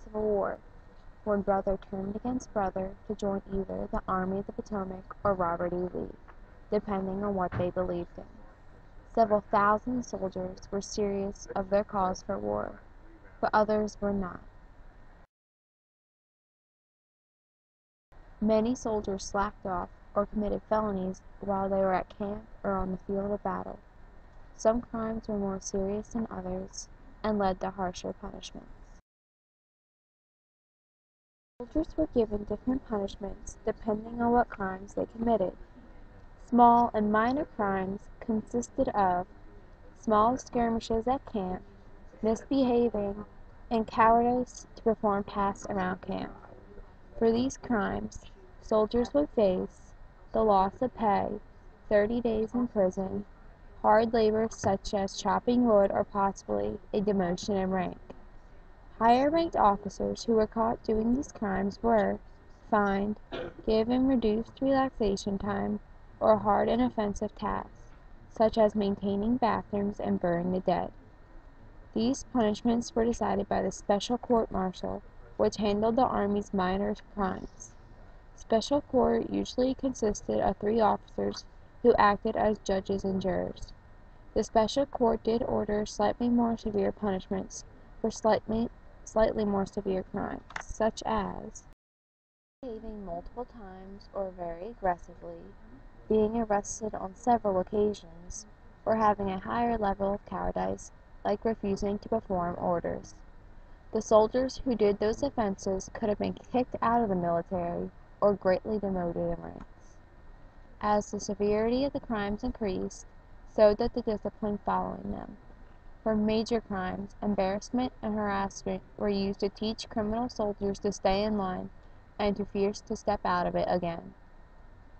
Civil War, when brother turned against brother to join either the Army of the Potomac or Robert E. Lee, depending on what they believed in. Several thousand soldiers were serious of their cause for war, but others were not. Many soldiers slacked off or committed felonies while they were at camp or on the field of battle. Some crimes were more serious than others and led to harsher punishments. Soldiers were given different punishments depending on what crimes they committed. Small and minor crimes consisted of small skirmishes at camp, misbehaving, and cowardice to perform tasks around camp. For these crimes, soldiers would face the loss of pay, 30 days in prison, hard labor such as chopping wood, or possibly a demotion in rank. Higher-ranked officers who were caught doing these crimes were fined, given reduced relaxation time, or hard and offensive tasks, such as maintaining bathrooms and burying the dead. These punishments were decided by the Special Court-Martial, which handled the Army's minor crimes. Special Court usually consisted of 3 officers who acted as judges and jurors. The Special Court did order slightly more severe punishments for slightly more severe crimes, such as behaving multiple times or very aggressively, being arrested on several occasions, or having a higher level of cowardice, like refusing to perform orders. The soldiers who did those offenses could have been kicked out of the military or greatly demoted in ranks. As the severity of the crimes increased, so did the discipline following them. For major crimes, embarrassment and harassment were used to teach criminal soldiers to stay in line and to fear to step out of it again.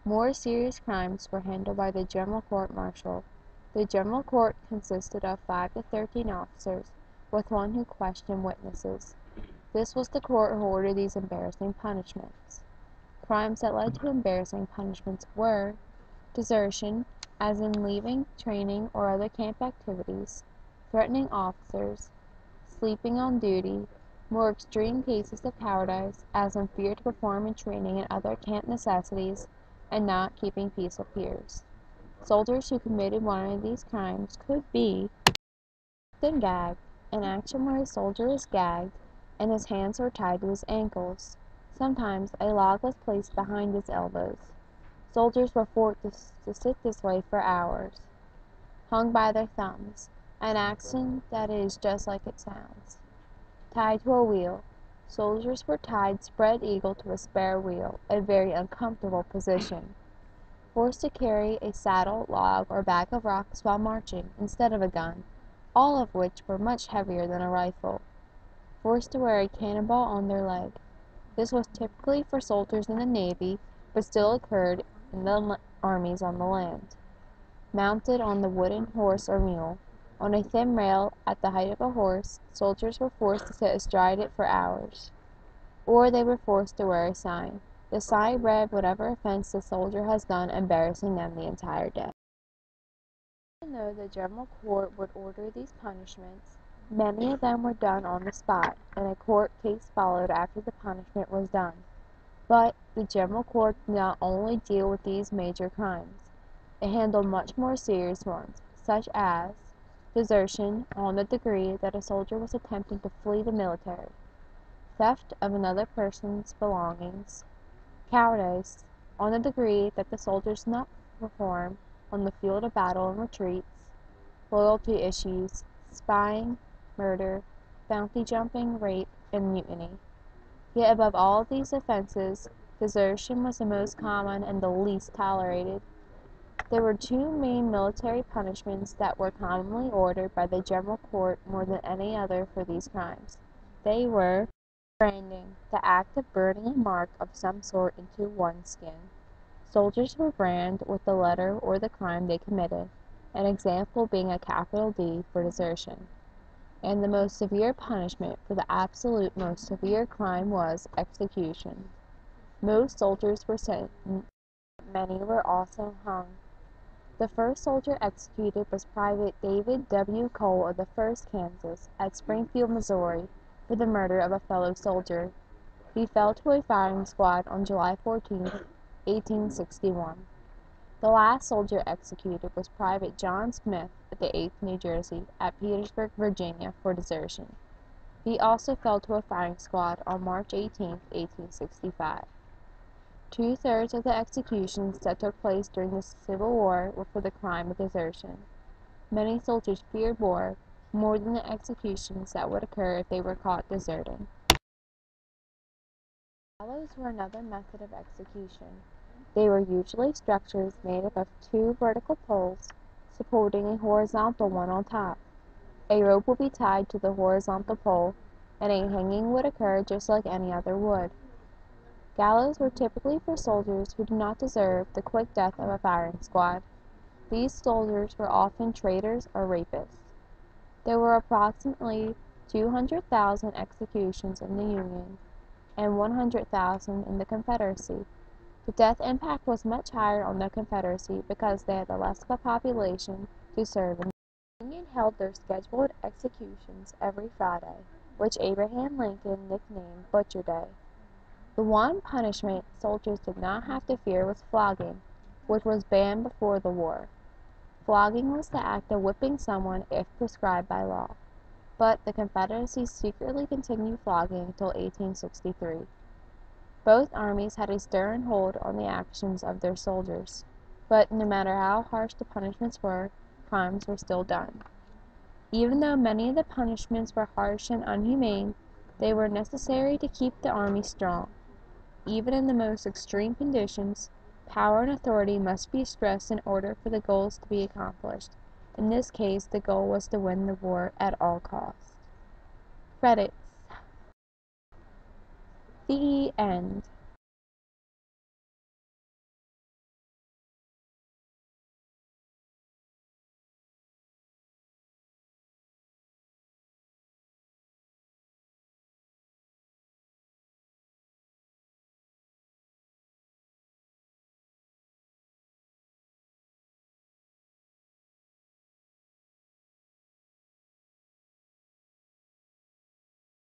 More serious crimes were handled by the General Court-Martial. The General Court consisted of 5 to 13 officers, with one who questioned witnesses. This was the court who ordered these embarrassing punishments. Crimes that led to embarrassing punishments were desertion, as in leaving training or other camp activities, threatening officers, sleeping on duty, more extreme cases of cowardice, as in fear to perform in training and other camp necessities, and not keeping peace with peers. Soldiers who committed one of these crimes could be then gagged, an action where a soldier is gagged and his hands are tied to his ankles. Sometimes a log was placed behind his elbows. Soldiers were forced to sit this way for hours, hung by their thumbs, an action that is just like it sounds. Tied to a wheel. Soldiers were tied spread eagle to a spare wheel, a very uncomfortable position. Forced to carry a saddle, log, or bag of rocks while marching, instead of a gun, all of which were much heavier than a rifle. Forced to wear a cannonball on their leg. This was typically for soldiers in the Navy, but still occurred in the armies on the land. Mounted on the wooden horse or mule. On a thin rail at the height of a horse, soldiers were forced to sit astride it for hours. Or they were forced to wear a sign. The sign read whatever offense the soldier has done, embarrassing them the entire day. Even though the General Court would order these punishments, many of them were done on the spot, and a court case followed after the punishment was done. But the General Court did not only deal with these major crimes. It handled much more serious ones, such as desertion on the degree that a soldier was attempting to flee the military, theft of another person's belongings, cowardice on the degree that the soldier did not perform on the field of battle and retreats, loyalty issues, spying, murder, bounty jumping, rape, and mutiny. Yet above all of these offenses, desertion was the most common and the least tolerated. There were 2 main military punishments that were commonly ordered by the General Court more than any other for these crimes. They were branding, the act of burning a mark of some sort into one's skin. Soldiers were branded with the letter or the crime they committed, an example being a capital D for desertion. And the most severe punishment for the absolute most severe crime was execution. Most soldiers were sentenced, many were also hung. The first soldier executed was Private David W. Cole of the 1st Kansas at Springfield, Missouri, for the murder of a fellow soldier. He fell to a firing squad on July 14, 1861. The last soldier executed was Private John Smith of the 8th New Jersey at Petersburg, Virginia, for desertion. He also fell to a firing squad on March 18, 1865. Two-thirds of the executions that took place during the Civil War were for the crime of desertion. Many soldiers feared war more than the executions that would occur if they were caught deserting. Gallows were another method of execution. They were usually structures made up of two vertical poles supporting a horizontal one on top. A rope would be tied to the horizontal pole, and a hanging would occur just like any other would. Gallows were typically for soldiers who did not deserve the quick death of a firing squad. These soldiers were often traitors or rapists. There were approximately 200,000 executions in the Union and 100,000 in the Confederacy. The death impact was much higher on the Confederacy because they had the less of a population to serve in. The Union held their scheduled executions every Friday, which Abraham Lincoln nicknamed Butcher Day. The one punishment soldiers did not have to fear was flogging, which was banned before the war. Flogging was the act of whipping someone if prescribed by law, but the Confederacy secretly continued flogging until 1863. Both armies had a stern hold on the actions of their soldiers, but no matter how harsh the punishments were, crimes were still done. Even though many of the punishments were harsh and inhumane, they were necessary to keep the army strong. Even in the most extreme conditions, power and authority must be stressed in order for the goals to be accomplished. In this case, the goal was to win the war at all costs. Credits. The end.